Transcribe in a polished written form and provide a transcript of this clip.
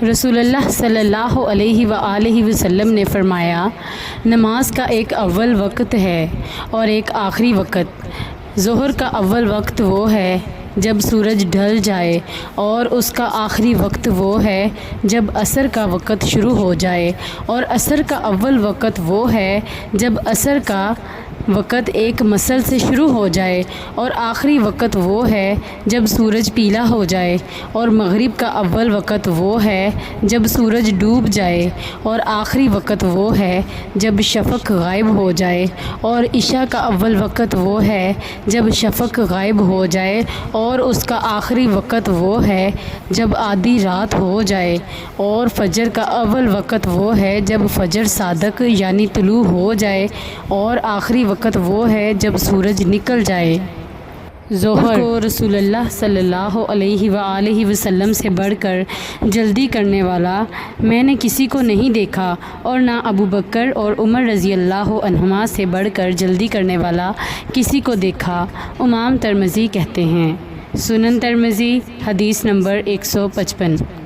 رسول اللہ صلی اللہ علیہ وآلہ وسلم نے فرمایا، نماز کا ایک اول وقت ہے اور ایک آخری وقت۔ ظہر کا اول وقت وہ ہے جب سورج ڈھل جائے، اور اس کا آخری وقت وہ ہے جب عصر کا وقت شروع ہو جائے، اور عصر کا اول وقت وہ ہے جب عصر کا وقت ایک مثل سے شروع ہو جائے، اور آخری وقت وہ ہے جب سورج پیلا ہو جائے، اور مغرب کا اول وقت وہ ہے جب سورج ڈوب جائے، اور آخری وقت وہ ہے جب شفق غائب ہو جائے، اور عشاء کا اول وقت وہ ہے جب شفق غائب ہو جائے، اور اس کا آخری وقت وہ ہے جب آدھی رات ہو جائے، اور فجر کا اول وقت وہ ہے جب فجر صادق یعنی طلوع ہو جائے، اور آخری وقت وہ ہے جب سورج نکل جائے۔ ظہر کو رسول اللہ صلی اللہ علیہ وآلہ وسلم سے بڑھ کر جلدی کرنے والا میں نے کسی کو نہیں دیکھا، اور نہ ابو بکر اور عمر رضی اللہ عنہما سے بڑھ کر جلدی کرنے والا کسی کو دیکھا۔ امام ترمذی کہتے ہیں، سنن ترمذی، حدیث نمبر 155۔